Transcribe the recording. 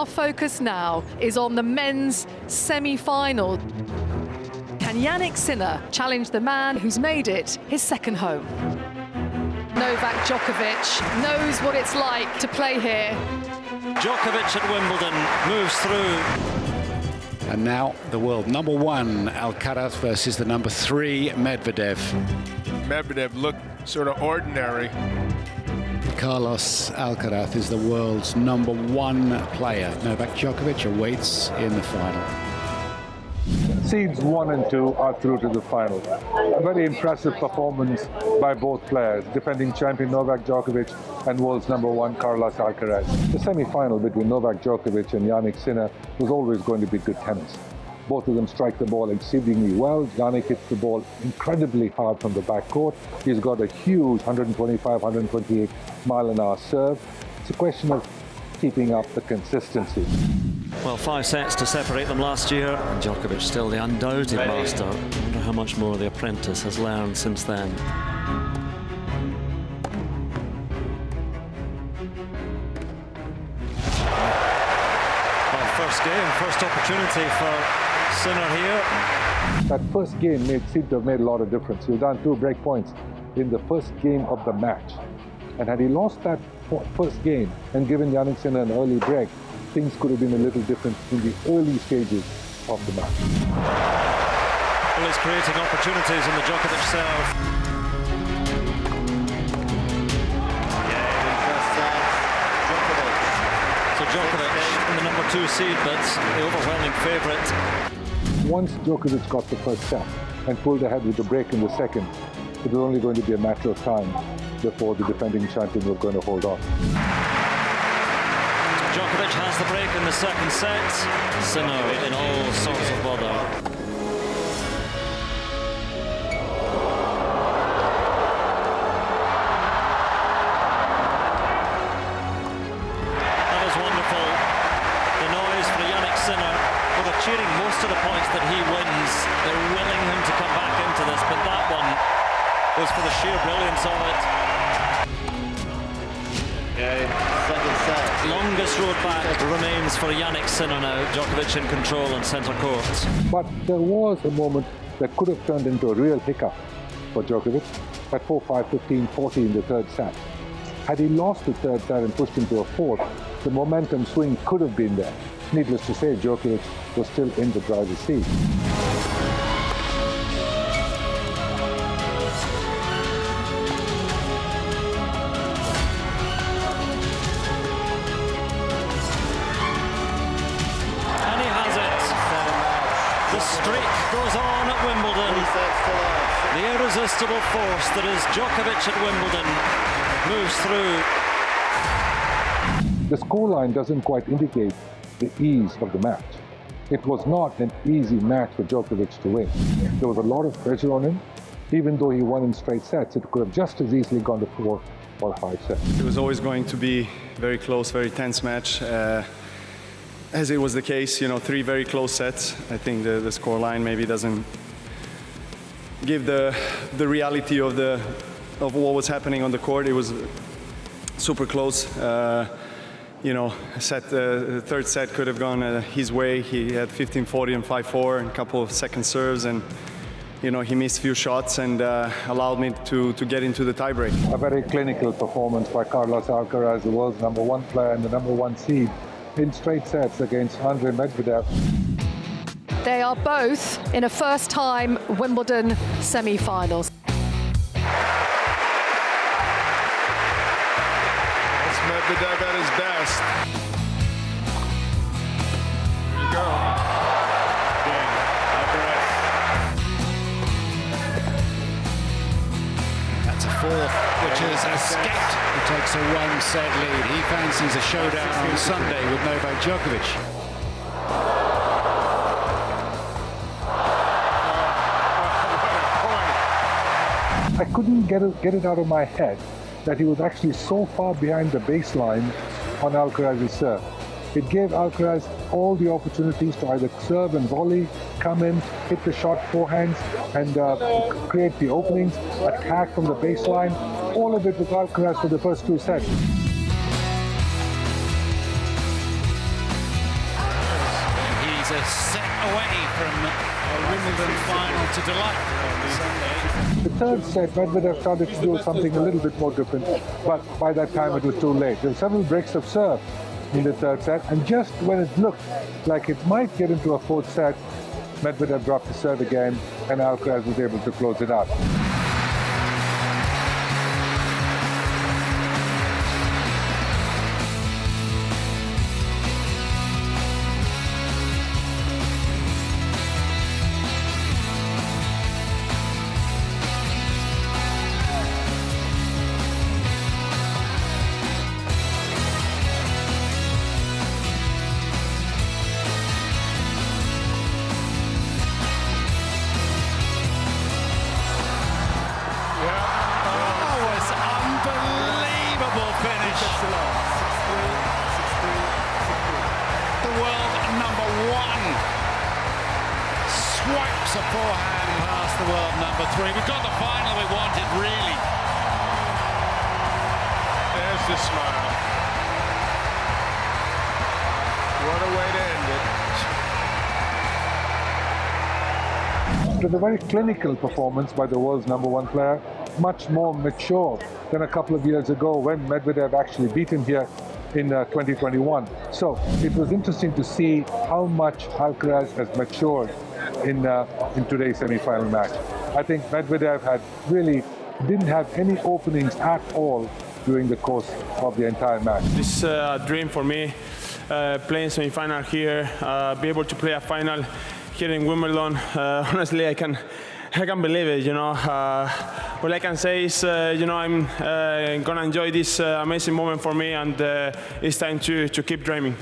Our focus now is on the men's semi-final. Can Jannik Sinner challenge the man who's made it his second home? Novak Djokovic knows what it's like to play here. Djokovic at Wimbledon moves through. And now the world number one, Alcaraz versus the number three, Medvedev. Medvedev looked sort of ordinary. Carlos Alcaraz is the world's number one player. Novak Djokovic awaits in the final. Seeds 1 and 2 are through to the final. A very impressive performance by both players, defending champion Novak Djokovic and world's number one Carlos Alcaraz. The semi-final between Novak Djokovic and Jannik Sinner was always going to be good tennis. Both of them strike the ball exceedingly well. Jannik hits the ball incredibly hard from the backcourt. He's got a huge 125, 128 mile-an-hour serve. It's a question of keeping up the consistency. Well, 5 sets to separate them last year, and Djokovic still the undoubted master. I wonder how much more the apprentice has learned since then. Well, first game, first opportunity for Sinner here. That first game seemed to have made a lot of difference. He was down 2 break points in the first game of the match. And had he lost that first game and given Jannik Sinner an early break, things could have been a little different in the early stages of the match. Well, he's creating opportunities in the Djokovic serve. So Djokovic in the number 2 seed, but the overwhelming favourite. Once Djokovic got the first set and pulled ahead with the break in the second, it was only going to be a matter of time before the defending champion was going to hold on. Djokovic has the break in the second set. Sinner in all sorts of bother. That is wonderful. The noise for Jannik Sinner. Well, they're cheering most of the points that he wins. They're willing him to come back into this, but that one was for the sheer brilliance of it. Second set. Longest road back remains for Jannik Sinner now. Djokovic in control in centre court. But there was a moment that could have turned into a real hiccup for Djokovic at 4-5, 15-40 in the third set. Had he lost the third set and pushed into a fourth, the momentum swing could have been there. Needless to say, Djokovic was still in the driver's seat. The streak goes on at Wimbledon. The irresistible force that is Djokovic at Wimbledon moves through. The scoreline doesn't quite indicate the ease of the match. It was not an easy match for Djokovic to win. There was a lot of pressure on him. Even though he won in straight sets, it could have just as easily gone to 4 or 5 sets. It was always going to be very close, very tense match. As it was the case, 3 very close sets. I think the scoreline maybe doesn't give the reality of what was happening on the court. It was super close. The third set could have gone his way. He had 15-40 and 5-4 and a couple of second serves, and he missed a few shots and allowed me to get into the tiebreak. A very clinical performance by Carlos Alcaraz, the world's number one player and the number 1 seed, in straight sets against Andre Medvedev. They are both in a first-time Wimbledon semi-finals. That's Medvedev at his best. Here you go. That's a fourth, which has escaped. He takes a 1-set lead. He fancies a showdown on Sunday with Novak Djokovic. I couldn't get it out of my head that he was actually so far behind the baseline on Alcaraz's serve. It gave Alcaraz all the opportunities to either serve and volley, come in, hit the shot forehands, and create the openings, attack from the baseline. All of it with Alcaraz for the first 2 sets. a set away from a Wimbledon final to delight on Sunday. The third set, Medvedev started to do something a little bit more different, but by that time it was too late. There were several breaks of serve in the third set, and just when it looked like it might get into a fourth set, Medvedev dropped the serve again, and Alcaraz was able to close it out. Swipes a forehand past the world number 3. We've got the final we wanted, really. There's the smile. What a way to end it. It was a very clinical performance by the world's #1 player, much more mature than a couple of years ago when Medvedev actually beat him here in 2021. So it was interesting to see how much Alcaraz has matured in today's semi-final match. I think Medvedev didn't have any openings at all during the course of the entire match. This is a dream for me, playing semi-final here, be able to play a final here in Wimbledon. Honestly, I can believe it, you know. What I can say is, you know, I'm gonna enjoy this amazing moment for me, and it's time to keep dreaming.